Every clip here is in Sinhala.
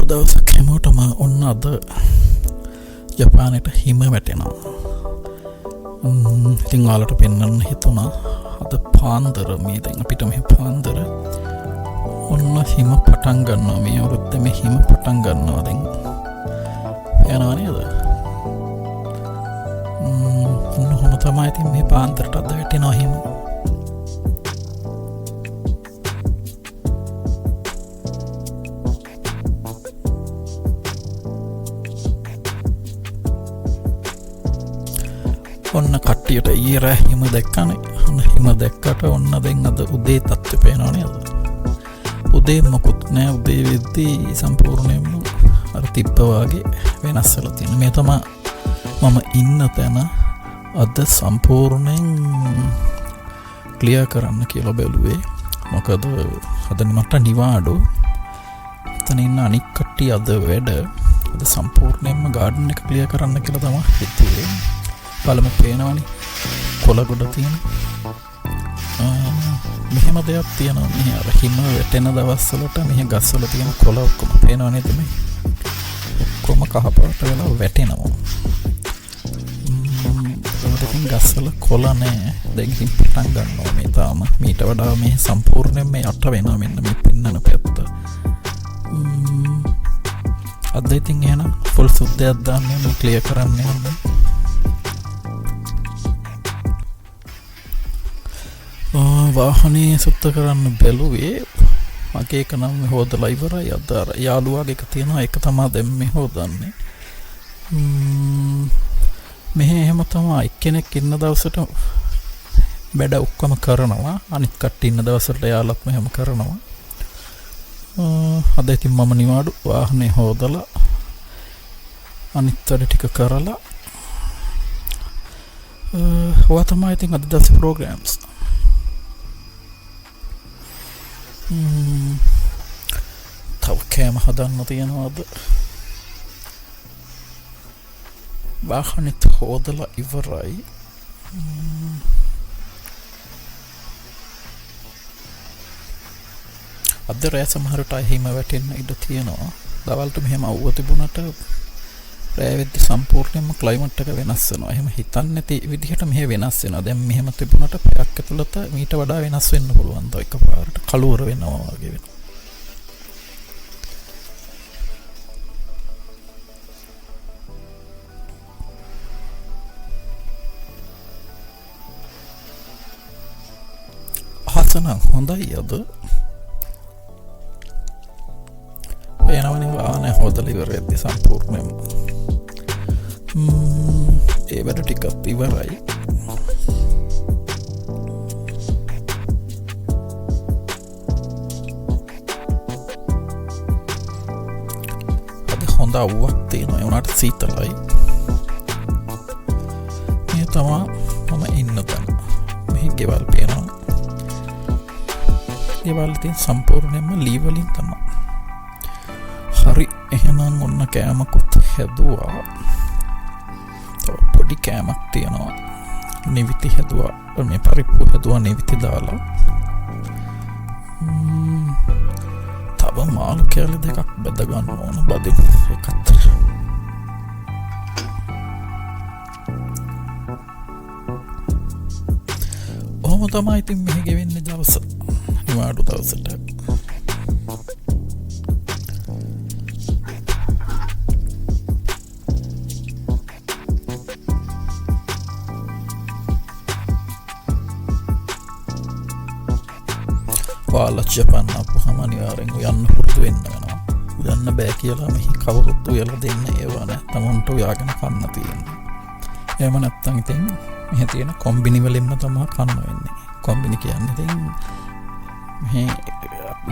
සුපදවසක් හැමෝටම ඔන්න අද ජපානයට හිම වැටෙනවා. ඉතින් ඔයාලට පෙන්වන්න හිතුණා අද පාන්දර මේ දැන් අපිට මේ පාන්දර ඔන්න හිම පටන් ගන්නවා. මේ අවුරුද්දේ මේ හිම පටන් ගන්නවා දැන්. යනවා නේද? ඔන්න ඔහොම තමයි ඉතින් මේ පාන්දරට අද වැටෙනවා හිම. ඔන්න කට්ටියට ඊයේ රෑ හිම දැක්කනේ. ඔන්න හිම දැක්කට ඔන්න දැන් අද උදේ තත්ත්වය පේනවා නේද? උදේ මොකුත් නෑ. උදේ වෙද්දී සම්පූර්ණයෙන්ම අර තිබ්බ වගේ වෙනස් වෙලා තියෙනවා. මේ තමයි මම ඉන්න තැන අද සම්පූර්ණයෙන් ක්ලියර් කරන්න කියලා බැලුවේ. මොකද අද මට නිවාඩු. එතන ඉන්න අනික් කට්ටිය අද වැඩ. අද සම්පූර්ණයෙන්ම ගාඩන් එක ක්ලියර් කරන්න කියලා තමයි හිතුවේ. බලමු පේනවනේ කොළ ගොඩ තියෙන මෙහෙම දෙයක් තියෙනවා. මෙහි අර හිම වැටෙන දවස්වලට මෙහි ගස්වල තියෙන කොළ ඔක්කොම පේනව නේද? මේ ඔක්කොම කහපාට වෙලා වැටෙනවා. ඒකෙන් ගස්වල කොළ නැහැ. දැන් ඉතින් පටන් ගන්නවා මේ තාම. මීට වඩා මේ සම්පූර්ණයෙන් මේ යට වෙනවා. මෙන්න මේ පින්නන පැත්ත. අද ඉතින් එහෙනම් ෆුල් සුද්ධයක් දාන්නේ මේ ක්ලියර් කරන්න යන්නේ. වාහනේ සුත්ත කරන්න බැලුවේ. මගේ එක නම් හොදලා ඉවරයි. අද අර යාළුවාගේ එක තියෙනවා. ඒක තමයි දැන් මේ හොදන්නේ. මෙහෙ එහෙම තමයි එක්කෙනෙක් ඉන්න දවසට වැඩ ඔක්කොම කරනවා. අනිත් කට්ටිය ඉන්න දවසට යාළුවත් මෙහෙම කරනවා. අද ඉතින් මම නිවාඩු. වාහනේ හොදලා අනිත් වැඩ ටික කරලා ඔයා තමයි ඉතින් අද දවසේ ප්‍රෝග්‍රෑම්ස්. තව කෑම හදන්න තියෙනවාද? වාහනෙත් හොදලා ඉවරයි. අද රෑ සමහරට හිම වැටෙන්න ඉඩ තියෙනවා. දවල්ට මෙහෙම අවුව තිබුණට රෑ වෙද්දි සම්පූර්ණයෙන්ම ක්ලයිමේට් එක වෙනස් වෙනවා. එහෙම හිතන්නේ නැති විදිහට මෙහෙ වෙනස් වෙනවා. දැන් මෙහෙම තිබුණට පැයක් ඇතුළත මීට වඩා වෙනස් වෙන්න පුළුවන්. තව එකපාරට කළුවර වෙනවා වගේ වෙනවා. අහසන හොඳයි අද. එනවනේ වාහනේ හොදලා ඉවර වෙද්දි සම්පූර්ණයෙන්ම ඒ වැඩ ටිකත් ඉවරයි. අද හොඳ අවුවක් තියෙනවා. ඒ වුණාට සීතලයි. මේ තමයි මම ඉන්න තැන. මේ ගෙවල් පේනවා. ගෙවල් තියෙන සම්පූර්ණයෙන්ම ලී වලින් තමයි. හරි එහෙනම් ඔන්න කෑමකුත් හැදුවා. පොඩි කෑමක් තියෙනවා. නිවිති හැදුවා. මේ පරිප්පු හැදුවා නිවිති දාලා. තව මාළු කෑලි දෙකක් බෙද ගන්න ඕන. බදිමු එකත්. ඔහොම තමයි ඉතින් මෙහෙ ගෙවෙන්නේ දවස. නිවාඩු දවසට. ඔයාලා ජපාන් ආපුවම අනිවාර්යෙන් යන්න පුරුදු වෙන්න වෙනවා. යන්න බෑ කියලා මෙහි කවුරුත් උයලා දෙන්නේ ඒවා නෑ. තමන්ට උයාගෙන කන්න තියෙන්නේ. එහෙම නැත්තම් ඉතින් මෙහි තියෙන කොම්බිනි වලින්ම තමයි කන්න වෙන්නේ. කොම්බිනි කියන්නේ ඉතින් මෙහි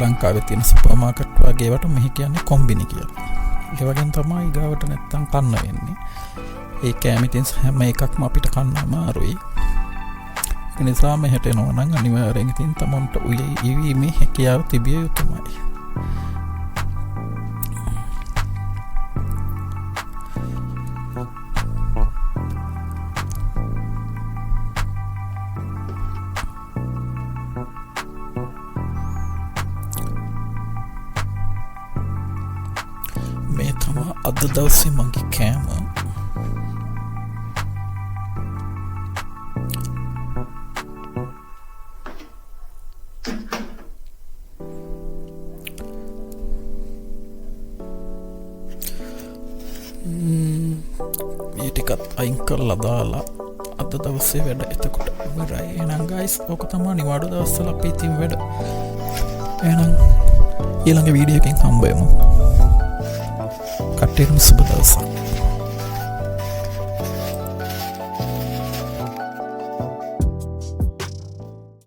ලංකාවේ තියෙන සුපර් මාකට් වගේ ඒවට මෙහි කියන්නේ කොම්බිනි කියලා. ඒ වගේම තමයි ගාවට නැත්තම් කන්න වෙන්නේ. ඒ කෑම ඉතින් හැම එකක්ම අපිට කන්න අමාරුයි. ඒ නිසා මෙහෙට එනවා නම් අනිවාර්යෙන් ඉතින් තමන්ට ඉවීමේ හැකියාව තිබිය යුතුමයි. අද දවසේ මගේ කෑම ටිකත් අයින් කරලා දාලා අද දවසේ වැඩ එතකොට ඉවරයි. එහෙනම් ගයිස් ඕක තමයි නිවාඩු දවස්වල අපි තින් වැඩ. එහෙනම් ඊළඟ වීඩියෝ එකෙන් හම්බ වෙමු. කට්ටියටම සුබ දවසක්.